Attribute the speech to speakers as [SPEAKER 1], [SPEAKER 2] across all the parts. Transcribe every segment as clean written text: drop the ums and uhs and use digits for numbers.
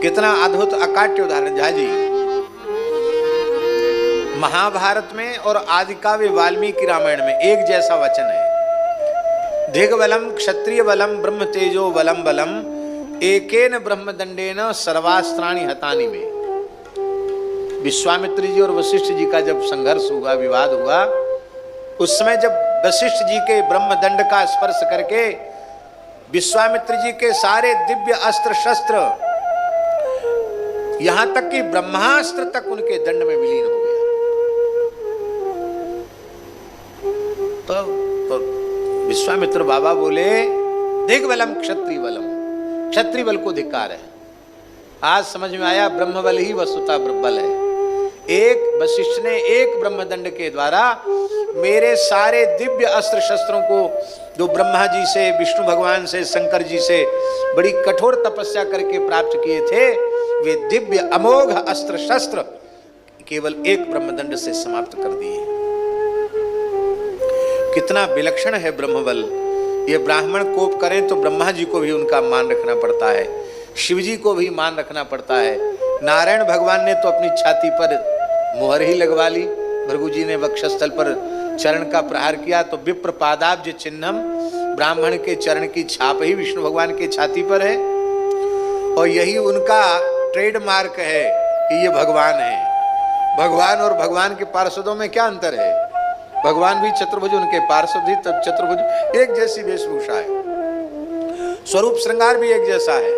[SPEAKER 1] कितना अद्भुत अकाट्य उदाहरण। झा जी, महाभारत में और आदिकाव्य वाल्मीकि रामायण में एक जैसा वचन है। दिग्बलम क्षत्रिय बलम ब्रह्म तेजो बलम बलम एकेन ब्रह्मदंडेन सर्वास्त्राणि हतानि में। विश्वामित्र जी और वशिष्ठ जी का जब संघर्ष हुआ, विवाद हुआ, उस समय जब वशिष्ठ जी के ब्रह्मदंड का स्पर्श करके विश्वामित्र जी के सारे दिव्य अस्त्र शस्त्र, यहां तक कि ब्रह्मास्त्र तक उनके दंड में विलीन हो गया। तो विश्वामित्र बाबा बोले, दिग्बलम क्षत्रिय बलम, क्षत्रिय बल को धिक्कार है। आज समझ में आया, ब्रह्म बल ही वस्तुतः बल है। एक वशिष्ठ ने एक ब्रह्मदंड के द्वारा मेरे सारे दिव्य अस्त्र शस्त्रों को, जो ब्रह्मा जी से, विष्णु भगवान से, शंकर जी से बड़ी कठोर तपस्या करके प्राप्त किए थे, वे दिव्य अमोघ अस्त्र शस्त्र केवल एक ब्रह्मदंड से समाप्त कर दिए। कितना विलक्षण है ब्रह्मबल। ये ब्राह्मण कोप करें तो ब्रह्मा जी को भी उनका मान रखना पड़ता है, शिव जी को भी मान रखना पड़ता है। नारायण भगवान ने तो अपनी छाती पर मुहर ही लगवा ली, भृगु जी ने वक्षस्थल पर चरण का प्रहार किया तो विप्र पादाब्ज चिन्हम, ब्राह्मण के चरण की छाप ही विष्णु भगवान के छाती पर है, और यही उनका ट्रेडमार्क है कि ये भगवान है। भगवान और भगवान के पार्षदों में क्या अंतर है? भगवान भी चतुर्भुज, उनके पार्षद भी तब चतुर्भुज, एक जैसी वेशभूषा है, स्वरूप श्रृंगार भी एक जैसा है,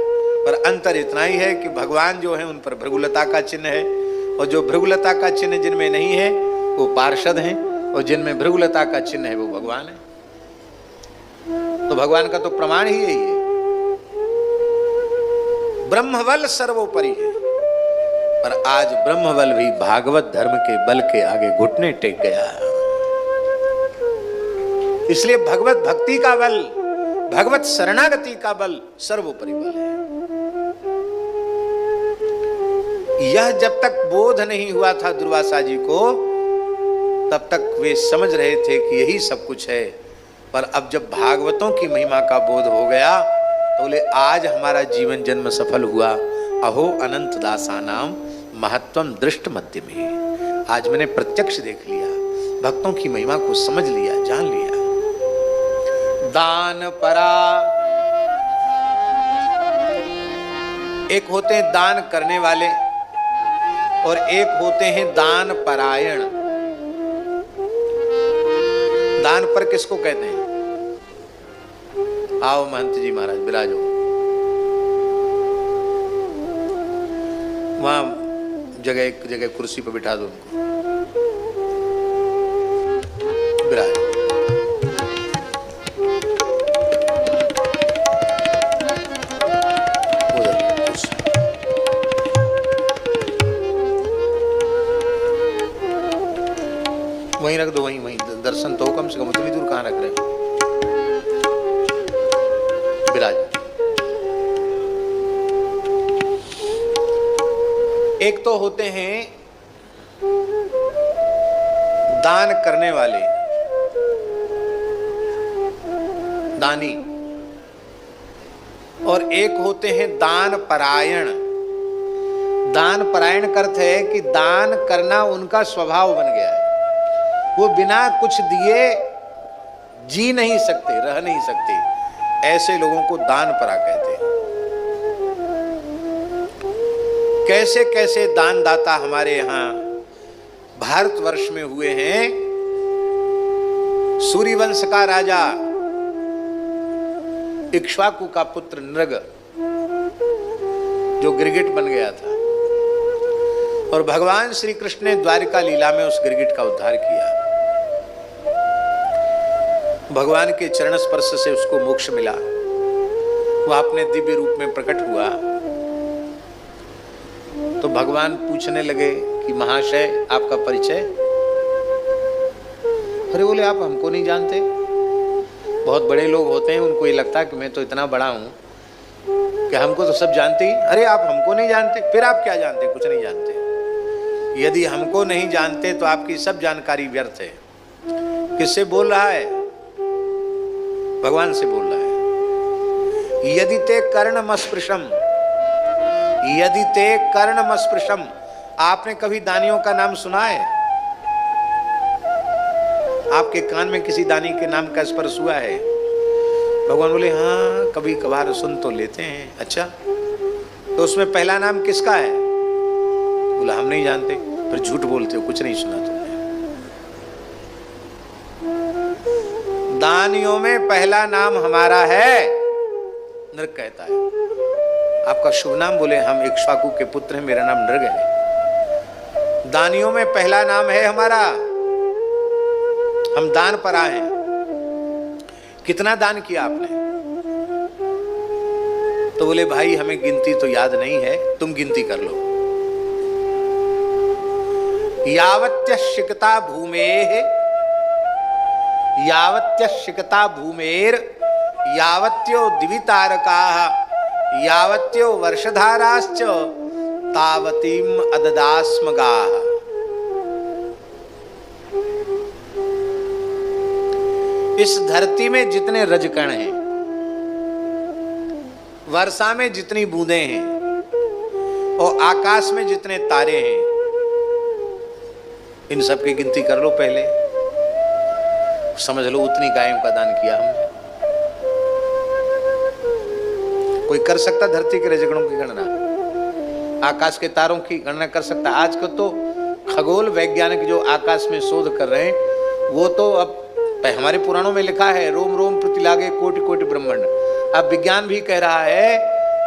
[SPEAKER 1] पर अंतर इतना ही है कि भगवान जो है उन पर भृगुलता का चिन्ह है, और जो भृगुलता का चिन्ह जिनमें नहीं है वो पार्षद हैं, और जिनमें भृगुलता का चिन्ह है वो भगवान है। तो भगवान का तो प्रमाण ही यही है, ब्रह्मबल सर्वोपरि है। पर आज ब्रह्मबल भी भागवत धर्म के बल के आगे घुटने टेक गया। इसलिए भगवत भक्ति का बल, भगवत शरणागति का बल सर्वोपरि बल है। यह जब तक बोध नहीं हुआ था दुर्वासा जी को, तब तक वे समझ रहे थे कि यही सब कुछ है। पर अब जब भागवतों की महिमा का बोध हो गया तो बोले, आज हमारा जीवन जन्म सफल हुआ। अहो अनंत दासा नाम महत्वम दृष्ट मध्य में। आज मैंने प्रत्यक्ष देख लिया, भक्तों की महिमा को समझ लिया, जान लिया। दान परा, एक होते हैं दान करने वाले और एक होते हैं दान परायण। दान पर किसको कहते हैं? आओ महंत जी महाराज विराजो। वहां जगह, एक जगह कुर्सी पर बिठा दो उनको, विराज। वहीं रख दो, वहीं दर्शन तो कम से कम, उतनी दूर कहां रख रहे हो? विराज। एक तो होते हैं दान करने वाले, दानी, और एक होते हैं दान परायण। दान परायण का अर्थ है कि दान करना उनका स्वभाव बन गया है। वो बिना कुछ दिए जी नहीं सकते, रह नहीं सकते। ऐसे लोगों को दान परा कहते हैं। कैसे कैसे दानदाता हमारे यहाँ भारतवर्ष में हुए हैं। सूर्यवंश का राजा इक्ष्वाकु का पुत्र नृग, जो गिरगिट बन गया था, और भगवान श्री कृष्ण ने द्वारिका लीला में उस गिरगिट का उद्धार किया। भगवान के चरण स्पर्श से उसको मोक्ष मिला। वह अपने दिव्य रूप में प्रकट हुआ तो भगवान पूछने लगे कि महाशय आपका परिचय? अरे बोले, आप हमको नहीं जानते? बहुत बड़े लोग होते हैं, उनको ये लगता है कि मैं तो इतना बड़ा हूं कि हमको तो सब जानते ही। अरे आप हमको नहीं जानते, फिर आप क्या जानते? कुछ नहीं जानते। यदि हमको नहीं जानते तो आपकी सब जानकारी व्यर्थ है। किससे बोल रहा है? भगवान से बोल रहा है। यदि ते कर्णमस्पृशम यदि ते कर्णमस्पृशम, आपने कभी दानियों का नाम सुना है? आपके कान में किसी दानी के नाम का स्पर्श हुआ है? भगवान बोले हाँ कभी कभार सुन तो लेते हैं। अच्छा, तो उसमें पहला नाम किसका है? बोला हम नहीं जानते। फिर झूठ बोलते हो, कुछ नहीं सुना तुमने। दानियों में पहला नाम हमारा है। नृग कहता है आपका शुभ नाम? बोले हम इक्ष्वाकु के पुत्र हैं, मेरा नाम नृग है। दानियों में पहला नाम है हमारा, हम दान पर आए हैं। कितना दान किया आपने? तो बोले भाई हमें गिनती तो याद नहीं है, तुम गिनती कर लो। यावत्य शिकता भूमेः, यावत्य शिकता भूमेर, यावत्यो दिवितारकाः, यावत्यो वर्षधाराश्च, तावतीम अददास्मगाः। इस धरती में जितने रजकण हैं, वर्षा में जितनी बूंदें हैं, और आकाश में जितने तारे हैं, इन सब की गिनती कर लो पहले। समझ लो उतनी गायों का दान किया हमने। कोई कर सकता धरती के रजकणों की गणना? आकाश के तारों की गणना कर सकता? आज को तो खगोल वैज्ञानिक जो आकाश में शोध कर रहे हैं, वो तो अब हमारे पुराणों में लिखा है रोम रोम प्रतिलागे कोटि कोटि ब्रह्मांड। अब विज्ञान भी कह रहा है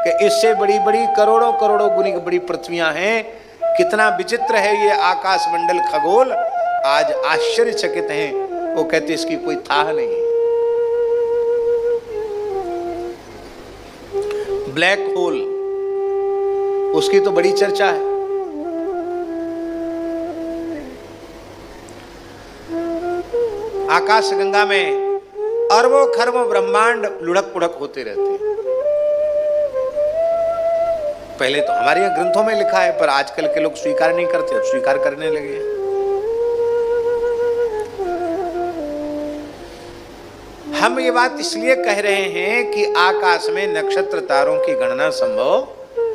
[SPEAKER 1] कि इससे बड़ी बड़ी करोड़ों करोड़ों गुनी बड़ी पृथ्वियां हैं। कितना विचित्र है ये आकाश मंडल खगोल, आज आश्चर्यचकित हैं। वो कहते इसकी कोई थाह नहीं है। ब्लैक होल, उसकी तो बड़ी चर्चा है। आकाश गंगा में अरबों खरबों ब्रह्मांड लुढ़क पुढ़क होते रहते हैं। पहले तो हमारे यहाँ ग्रंथों में लिखा है, पर आजकल के लोग स्वीकार नहीं करते, अब स्वीकार करने लगे हैं। हम ये बात इसलिए कह रहे हैं कि आकाश में नक्षत्र तारों की गणना संभव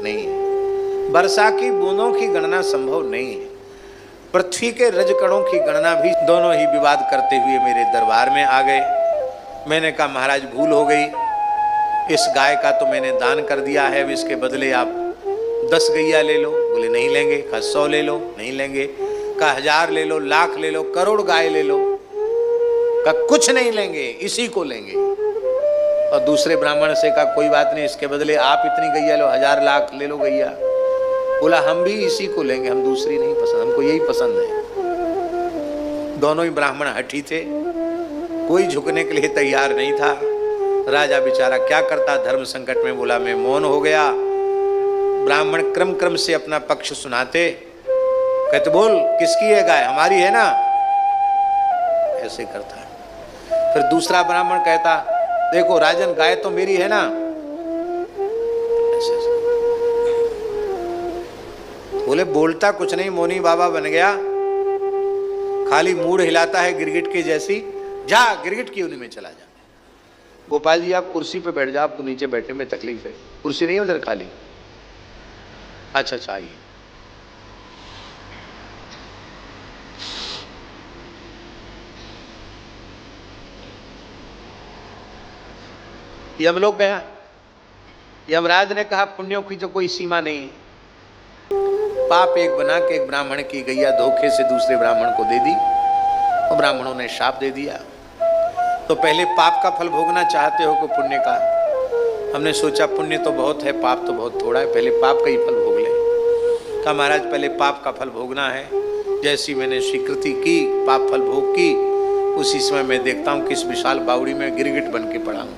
[SPEAKER 1] नहीं है, वर्षा की बूंदों की गणना संभव नहीं है, पृथ्वी के रजकणों की गणना भी। दोनों ही विवाद करते हुए मेरे दरबार में आ गए। मैंने कहा महाराज भूल हो गई, इस गाय का तो मैंने दान कर दिया है, अब इसके बदले आप 10 गैया ले लो। बोले नहीं लेंगे। कहा 100 ले लो। नहीं लेंगे। कहा 1000 ले लो, लाख ले लो, करोड़ गाय ले लो। कहा कुछ नहीं लेंगे, इसी को लेंगे। और दूसरे ब्राह्मण से कहा कोई बात नहीं, इसके बदले आप इतनी गैया लो, 1000 लाख ले लो गैया। बोला हम भी इसी को लेंगे, हम दूसरी नहीं पसंद, हमको यही पसंद है। दोनों ही ब्राह्मण हठी थे, कोई झुकने के लिए तैयार नहीं था। राजा बेचारा क्या करता, धर्म संकट में। बोला मैं मौन हो गया। ब्राह्मण क्रम क्रम से अपना पक्ष सुनाते। कहते बोल किसकी है गाय? हमारी है ना। ऐसे करता है। फिर दूसरा ब्राह्मण कहता देखो राजन गाय तो मेरी है ना। ऐसे बोले बोलता कुछ नहीं, मोनी बाबा बन गया, खाली मूड हिलाता है गिरगिट के जैसी। जा गिरगिट की उन्हीं में चला जा। गोपाल जी आप कुर्सी पे बैठ जाओ, आपको नीचे बैठने में तकलीफ है। कुर्सी नहीं है उधर खाली? अच्छा अच्छा आइए। यमलोक गया। यमराज ने कहा पुण्यों की तो कोई सीमा नहीं है। पाप एक बना के एक ब्राह्मण की गैया धोखे से दूसरे ब्राह्मण को दे दी, और ब्राह्मणों ने शाप दे दिया। तो पहले पाप का फल भोगना चाहते हो कि पुण्य का? हमने सोचा पुण्य तो बहुत है, पाप तो बहुत थोड़ा है, पहले पाप का ही फल भोग ले। कहा महाराज पहले पाप का फल भोगना है। जैसी मैंने स्वीकृति की, पाप फल भोग की, उसी समय मैं देखता हूँ किस विशाल बावड़ी में गिरगिट बन के पड़ा हूँ।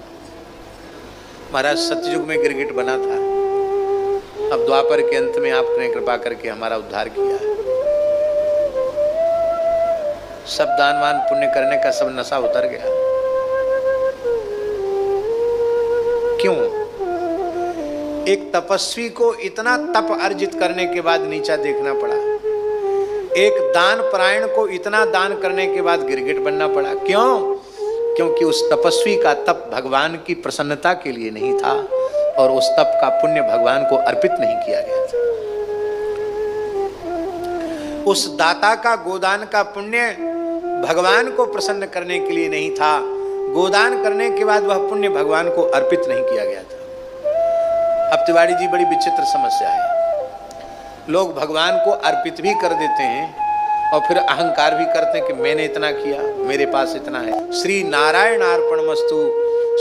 [SPEAKER 1] महाराज सतयुग में गिरगिट बना था, अब द्वापर के अंत में आपने कृपा करके हमारा उद्धार किया है। सब दानवान पुण्य करने का सब नशा उतर गया। क्यों? एक तपस्वी को इतना तप अर्जित करने के बाद नीचा देखना पड़ा, एक दान परायण को इतना दान करने के बाद गिरगिट बनना पड़ा। क्यों? क्योंकि उस तपस्वी का तप भगवान की प्रसन्नता के लिए नहीं था, और उस तप का पुण्य भगवान को अर्पित नहीं किया गया था। उस दाता का गोदान का पुण्य भगवान को प्रसन्न करने के लिए नहीं था, गोदान करने के बाद वह पुण्य भगवान को अर्पित नहीं किया गया था। अब तिवारी जी, बड़ी विचित्र समस्या है। लोग भगवान को अर्पित भी कर देते हैं और फिर अहंकार भी करते हैं कि मैंने इतना किया, मेरे पास इतना है। श्री नारायण अर्पणमस्तु,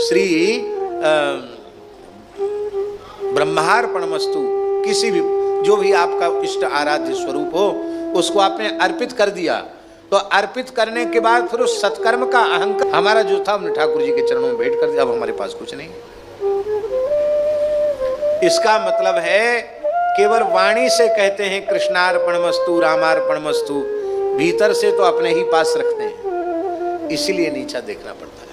[SPEAKER 1] श्री ब्रह्मार्पणमस्तु, किसी भी जो भी आपका इष्ट आराध्य स्वरूप हो उसको आपने अर्पित कर दिया, तो अर्पित करने के बाद फिर उस सत्कर्म का अहंकार हमारा जो था हमने ठाकुर जी के चरणों में भेंट कर दिया, अब हमारे पास कुछ नहीं। इसका मतलब है केवल वाणी से कहते हैं कृष्णार्पणमस्तु रामार्पणमस्तु, भीतर से तो अपने ही पास रखते हैं, इसीलिए नीचा देखना पड़ता है।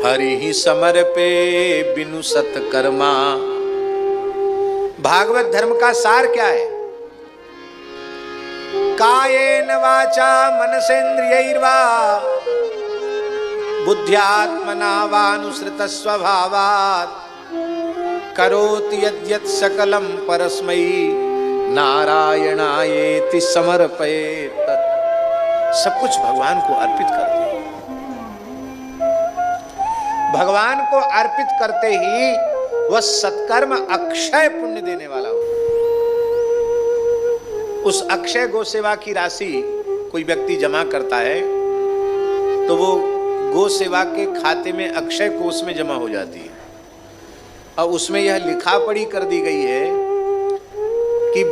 [SPEAKER 1] हरि ही समर्पे बिनु सत्कर्मा। भागवत धर्म का सार क्या है? कायेन वाचा मनसेन्द्रियैर्वा बुद्ध्यात्मना वानुसृत स्वभावात् करोति यद्यत् सकलं परस्मै नारायणायेति समर्पयेत्। सब कुछ भगवान को अर्पित कर दो। भगवान को अर्पित करते ही वह सत्कर्म अक्षय पुण्य देने वाला हो। उस अक्षय गो सेवा की राशि कोई व्यक्ति जमा करता है तो वो गो सेवा के खाते में अक्षय कोष में जमा हो जाती है, और उसमें यह लिखा पढ़ी कर दी गई है कि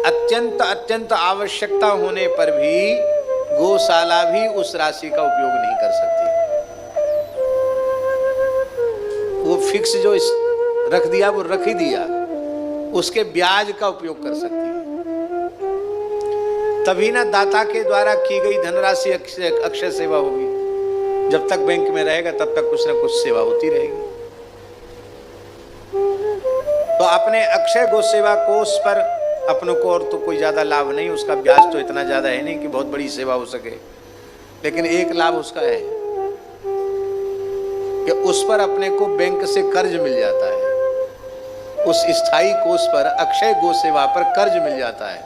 [SPEAKER 1] अत्यंत अत्यंत आवश्यकता होने पर भी गौशाला भी उस राशि का उपयोग नहीं कर सकती। वो फिक्स जो रख दिया वो रख ही दिया, उसके ब्याज का उपयोग कर सकती है। तभी ना दाता के द्वारा की गई धनराशि अक्षय सेवा होगी। जब तक बैंक में रहेगा तब तक कुछ ना कुछ सेवा होती रहेगी। तो अपने अक्षय गो सेवा कोष पर अपनों को और तो कोई ज्यादा लाभ नहीं, उसका ब्याज तो इतना ज्यादा है नहीं कि बहुत बड़ी सेवा हो सके, लेकिन एक लाभ उसका है कि उस पर अपने को बैंक से कर्ज मिल जाता है। उस स्थायी कोष पर अक्षय गो सेवा पर कर्ज मिल जाता है।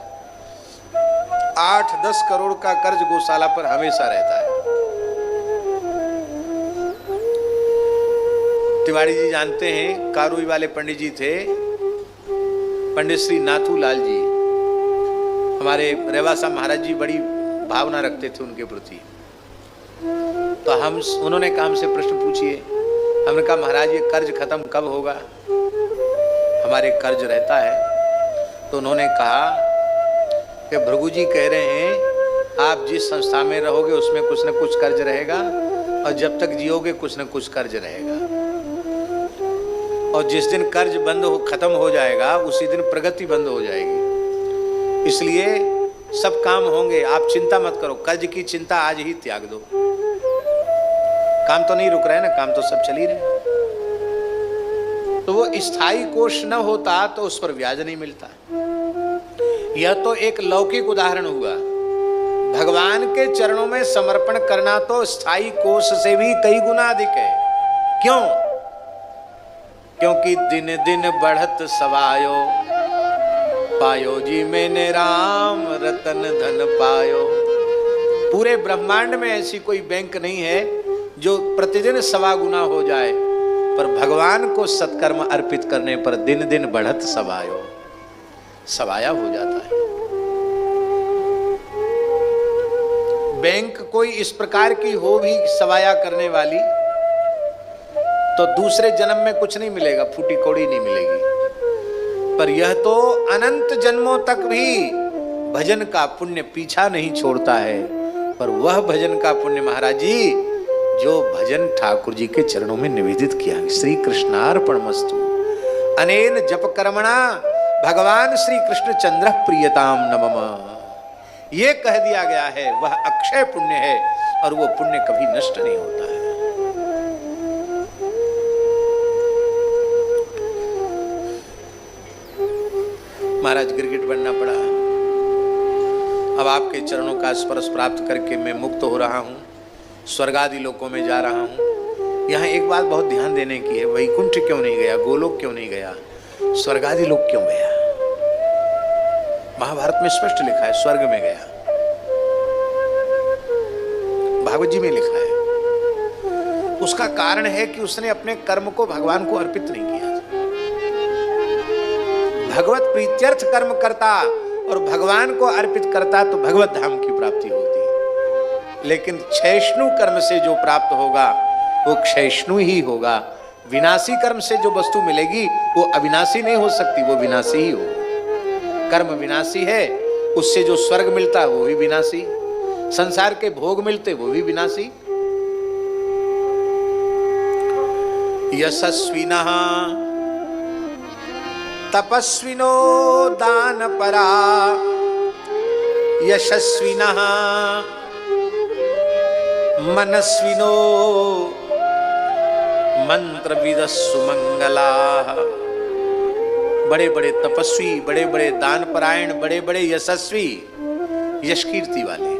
[SPEAKER 1] 8-10 करोड़ का कर्ज गौशाला पर हमेशा रहता है। तिवारी जी जानते हैं, कारुई वाले पंडित जी थे, पंडित श्री नाथूलाल जी, हमारे रेवासा महाराज जी बड़ी भावना रखते थे उनके प्रति। तो उन्होंने कहा हमसे प्रश्न पूछिए। हमने कहा महाराज ये कर्ज खत्म कब होगा, हमारे कर्ज रहता है। तो उन्होंने कहा कि भृगु जी कह रहे हैं आप जिस संस्था में रहोगे उसमें कुछ न कुछ कर्ज रहेगा, और जब तक जियोगे कुछ न कुछ कर्ज रहेगा, और जिस दिन कर्ज खत्म हो जाएगा उसी दिन प्रगति बंद हो जाएगी। इसलिए सब काम होंगे, आप चिंता मत करो, कर्ज की चिंता आज ही त्याग दो। काम तो नहीं रुक रहा है ना, काम तो सब चल ही रहे। तो वो स्थायी कोष न होता तो उस पर ब्याज नहीं मिलता। यह तो एक लौकिक उदाहरण हुआ। भगवान के चरणों में समर्पण करना तो स्थायी कोष से भी कई गुना अधिक है। क्यों? क्योंकि दिन दिन बढ़त सवायो, पायो जी मैंने राम रतन धन पायो। पूरे ब्रह्मांड में ऐसी कोई बैंक नहीं है जो प्रतिदिन 1.25 गुना हो जाए, पर भगवान को सत्कर्म अर्पित करने पर दिन दिन बढ़त सवायो, सवाया हो जाता है। बैंक कोई इस प्रकार की हो भी सवाया करने वाली तो दूसरे जन्म में कुछ नहीं मिलेगा, फूटी कौड़ी नहीं मिलेगी। पर यह तो अनंत जन्मों तक भी भजन का पुण्य पीछा नहीं छोड़ता है। पर वह भजन का पुण्य महाराज जी जो भजन ठाकुर जी के चरणों में निवेदित किया। श्री कृष्णार्पणमस्तु अनेन जप कर्मणा भगवान श्री कृष्ण चंद्र प्रियताम नमः, ये कह दिया गया है। वह अक्षय पुण्य है और वो पुण्य कभी नष्ट नहीं होता है। महाराज गिरगिट बनना पड़ा, अब आपके चरणों का स्पर्श प्राप्त करके मैं मुक्त हो रहा हूं, स्वर्ग आदि लोकों में जा रहा हूं। यहाँ एक बात बहुत ध्यान देने की है, वैकुंठ क्यों नहीं गया, गोलोक क्यों नहीं गया, स्वर्गादि लोक क्यों गया? महाभारत में स्पष्ट लिखा है स्वर्ग में गया, भागवत जी में लिखा है। उसका कारण है कि उसने अपने कर्म को भगवान को अर्पित नहीं किया। भगवत प्रीत्यर्थ कर्म करता और भगवान को अर्पित करता तो भगवत धाम की प्राप्ति होती। लेकिन क्षयष्णु कर्म से जो प्राप्त होगा वो क्षयष्णु ही होगा। विनाशी कर्म से जो वस्तु मिलेगी वो अविनाशी नहीं हो सकती, वो विनाशी ही होगा। कर्म विनाशी है, उससे जो स्वर्ग मिलता है वो भी विनाशी, संसार के भोग मिलते वो भी विनाशी। यशस्विनः तपस्विनो दानपरा, यशस्विनः मनस्विनो मंत्रविदः सुमंगलाः। बड़े बड़े तपस्वी, बड़े बड़े दानपरायण, बड़े बड़े यशस्वी, यश कीर्ति वाले,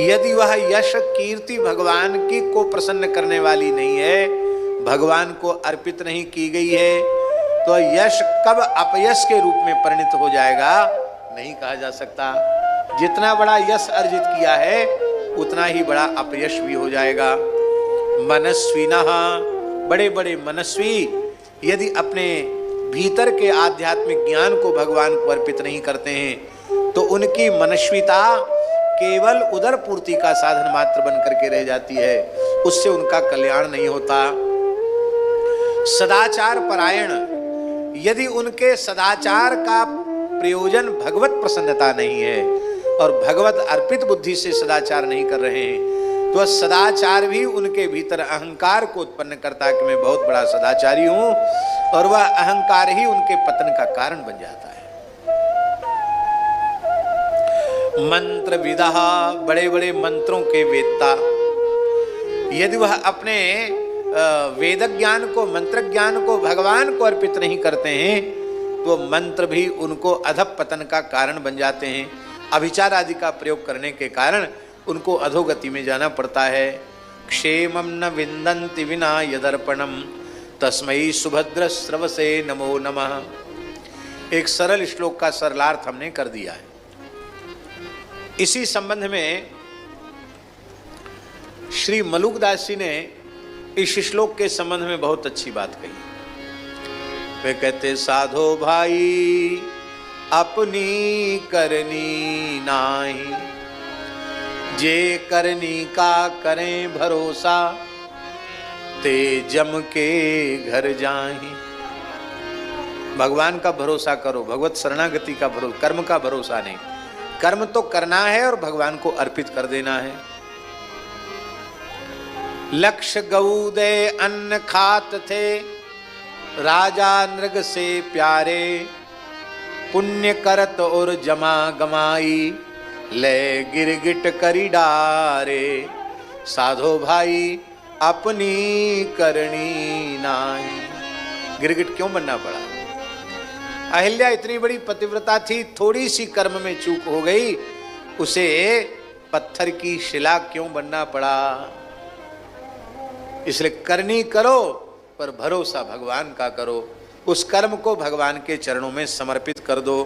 [SPEAKER 1] यदि वह यश कीर्ति भगवान की को प्रसन्न करने वाली नहीं है, भगवान को अर्पित नहीं की गई है, तो यश कब अपयश के रूप में परिणत हो जाएगा नहीं कहा जा सकता। जितना बड़ा यश अर्जित किया है उतना ही बड़ा अपयश भी हो जाएगा। मनस्विनः, बड़े बड़े मनस्वी यदि अपने भीतर के आध्यात्मिक ज्ञान को भगवान को अर्पित नहीं करते हैं तो उनकी मनस्विता केवल उदर पूर्ति का साधन मात्र बन करके रह जाती है, उससे उनका कल्याण नहीं होता। सदाचार परायण, यदि उनके सदाचार का प्रयोजन भगवत प्रसन्नता नहीं है और भगवत अर्पित बुद्धि से सदाचार नहीं कर रहे हैं तो सदाचार भी उनके भीतर अहंकार को उत्पन्न करता है कि मैं बहुत बड़ा सदाचारी हूं, और वह अहंकार ही उनके पतन का कारण बन जाता है। मंत्र विदा, बड़े बड़े मंत्रों के वेत्ता, यदि वह अपने वेद ज्ञान को, मंत्र ज्ञान को भगवान को अर्पित नहीं करते हैं तो मंत्र भी उनको अधपतन का कारण बन जाते हैं। अभिचार आदि का प्रयोग करने के कारण उनको अधोगति में जाना पड़ता है। क्षेमं न विन्दन्ति विना यदर्पणम तस्मै सुभद्र स्रवसे नमो नमः। एक सरल श्लोक का सरलार्थ हमने कर दिया है। इसी संबंध में श्री मलुकदास जी ने इस श्लोक के संबंध में बहुत अच्छी बात कही। वे कहते साधो भाई अपनी करनी नाही, जे करनी का करें भरोसा ते जम के घर जाहि। भगवान का भरोसा करो, भगवत शरणागति का भरोसा, कर्म का भरोसा नहीं। कर्म तो करना है और भगवान को अर्पित कर देना है। लक्ष्य गऊ दे अन्न खात थे, राजा नृग से प्यारे, पुण्य करत और जमा गमाई, ले गिरगिट करी डारे, साधो भाई अपनी करनी नाही। गिरगिट क्यों बनना पड़ा? अहिल्या इतनी बड़ी पतिव्रता थी, थोड़ी सी कर्म में चूक हो गई, उसे पत्थर की शिला क्यों बनना पड़ा? इसलिए करनी करो पर भरोसा भगवान का करो, उस कर्म को भगवान के चरणों में समर्पित कर दो।